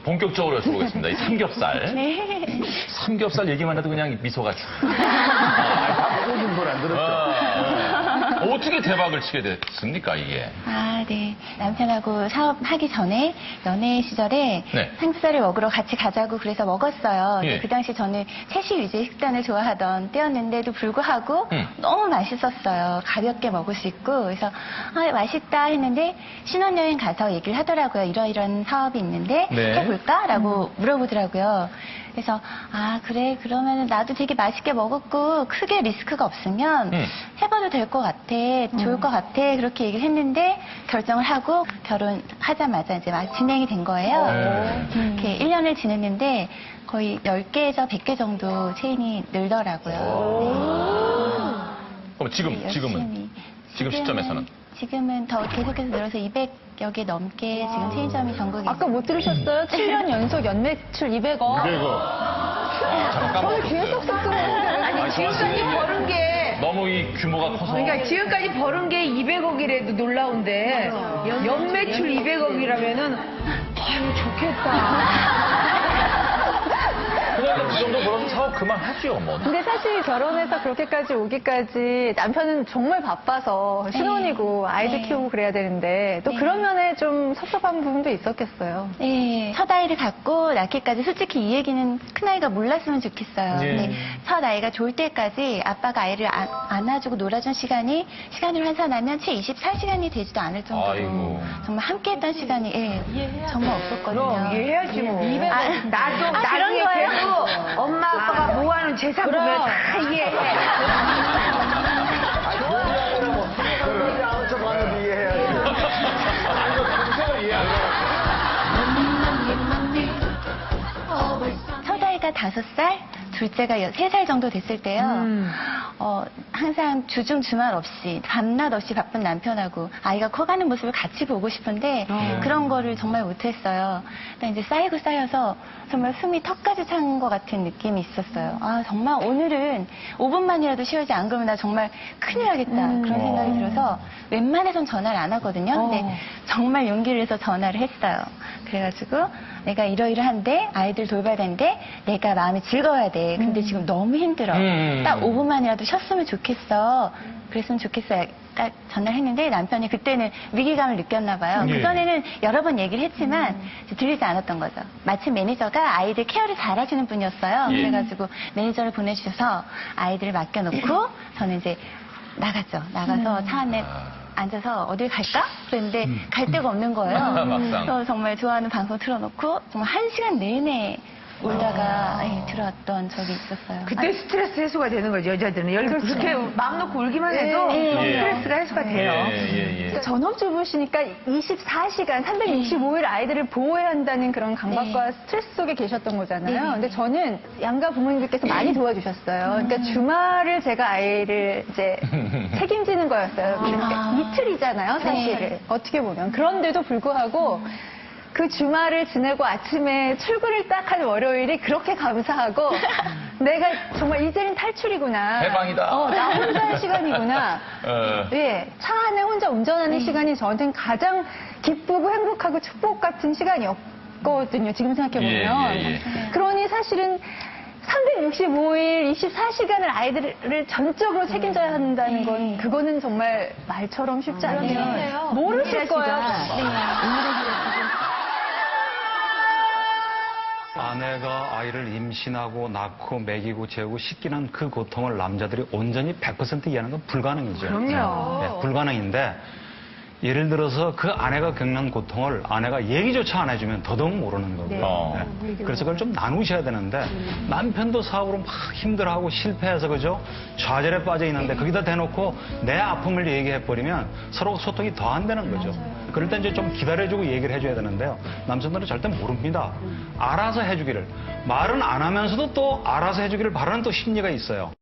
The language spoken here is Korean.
본격적으로 여쭤보겠습니다. 이 삼겹살. 네. 삼겹살 얘기만 해도 그냥 미소가 쭉. 모든 걸 안 들었죠. 어떻게 대박을 치게 됐습니까, 이게? 아, 네. 남편하고 사업하기 전에 연애 시절에 네. 삼겹살을 먹으러 같이 가자고 그래서 먹었어요. 예. 근데 그 당시 저는 채식 위주의 식단을 좋아하던 때였는데도 불구하고 너무 맛있었어요. 가볍게 먹을 수 있고. 그래서 맛있다 했는데 신혼여행 가서 얘기를 하더라고요. 이러이런 사업이 있는데 네. 해볼까라고 물어보더라고요. 그래서 그래 그러면 나도 되게 맛있게 먹었고 크게 리스크가 없으면 해봐도 될 것 같아, 좋을 것 같아 그렇게 얘기를 했는데 결정을 하고 결혼하자마자 이제 막 진행이 된 거예요. 이렇게 1년을 지냈는데 거의 10개에서 100개 정도 체인이 늘더라고요. 그럼 지금은? 열심히. 지금 시점에서는? 지금은 더 계속해서 늘어서 200여 개 넘게 지금 체인점이 전국에 아까 못 들으셨어요? 7년 연속 연매출 200억. 그리고 잠깐 까먹었어요. 계속 썼었는데. 아니, 지금까지 벌은 게, 너무 이 규모가 커서. 그러니까 지금까지 벌은 게 200억이라도 놀라운데, 연매출 200억이라면은, 아유, 좋겠다. 그냥 그 정도 벌어서 사업 그만하죠, 뭐. 근데 사실 결혼해서 그렇게까지 오기까지 남편은 정말 바빠서 신혼이고 아이들 네. 키우고 그래야 되는데 또 네. 그런 면에 좀 섭섭한 부분도 있었겠어요. 네, 첫 아이를 갖고 낳기까지 솔직히 이 얘기는 큰아이가 몰랐으면 좋겠어요. 예. 근데 첫 아이가 좋을 때까지 아빠가 아이를 안아주고 놀아준 시간으로 환산하면 채 24시간이 되지도 않을 정도로 아이고. 정말 함께했던 시간이 정말 없었거든요. 그럼 이해해야지 뭐. 나도 그런 나중에 거예요? 되고 엄마 아빠가 모아놓은 재산 보면 다 이해해. 그러지 않은 척 하는데 이해해야지. 첫 아이가 5살, 둘째가 3살 정도 됐을 때요. 항상 주중 주말 없이 밤낮 없이 바쁜 남편하고 아이가 커가는 모습을 같이 보고 싶은데 그런 거를 정말 못했어요. 그러니까 이제 쌓이고 쌓여서 정말 숨이 턱까지 찬 것 같은 느낌이 있었어요. 정말 오늘은 5분만이라도 쉬어야지 안 그러면 나 정말 큰일 나겠다 그런 생각이 들어서 웬만해선 전화를 안 하거든요. 근데 정말 용기를 내서 전화를 했어요. 그래가지고 내가 이러이러한데 아이들 돌봐야 되는데 내가 마음이 즐거워야 돼. 근데 지금 너무 힘들어. 딱 5분만이라도 쉬었으면 좋겠어. 그랬으면 좋겠어요. 딱 전화를 했는데 남편이 그때는 위기감을 느꼈나 봐요. 예. 그전에는 여러 번 얘기를 했지만 들리지 않았던 거죠. 마침 매니저가 아이들 케어를 잘하시는 분이었어요. 예. 그래가지고 매니저를 보내주셔서 아이들을 맡겨놓고 저는 이제 나갔죠. 나가서 차 안에 앉아서 어딜 갈까? 그랬는데 갈 데가 없는 거예요. 막상. 그래서 정말 좋아하는 방송 틀어놓고 정말 1시간 내내 울다가 들어왔던 적이 있었어요. 그때 스트레스 해소가 되는 거죠, 여자들은. 그렇게 마음 놓고 울기만 해도 예. 스트레스가 해소가 돼요. 예. 전업주부시니까 24시간, 365일 아이들을 보호해야 한다는 그런 강박과 스트레스 속에 계셨던 거잖아요. 네. 근데 저는 양가 부모님들께서 많이 도와주셨어요. 그러니까 주말을 제가 아이를 이제 책임지는 거였어요. 그러니까 이틀이잖아요, 사실은. 네. 어떻게 보면. 그런데도 불구하고 그 주말을 지내고 아침에 출근을 딱 한 월요일이 그렇게 감사하고 내가 정말 이제는 탈출이구나. 해방이다. 나 혼자의 시간이구나. 예, 차 안에 혼자 운전하는 시간이 저한테는 가장 기쁘고 행복하고 축복 같은 시간이었거든요. 지금 생각해보면. 예. 그러니 사실은 365일 24시간을 아이들을 전적으로 책임져야 한다는 건 그거는 정말 말처럼 쉽지 않네요. 모르실 거예요. 아내가 아이를 임신하고 낳고 먹이고 재우고 씻기는 그 고통을 남자들이 온전히 100% 이해하는 건 불가능이죠. 그럼요. 네, 불가능인데 예를 들어서 그 아내가 겪는 고통을 아내가 얘기조차 안 해주면 더더욱 모르는 거고요. 네. 그래서 그걸 좀 나누셔야 되는데 남편도 사업으로 막 힘들어하고 실패해서 그죠? 좌절에 빠져 있는데 거기다 대놓고 내 아픔을 얘기해버리면 서로 소통이 더 안 되는 거죠. 그럴 때 이제 좀 기다려주고 얘기를 해줘야 되는데요. 남성들은 절대 모릅니다. 알아서 해주기를. 말은 안 하면서도 또 알아서 해주기를 바라는 또 심리가 있어요.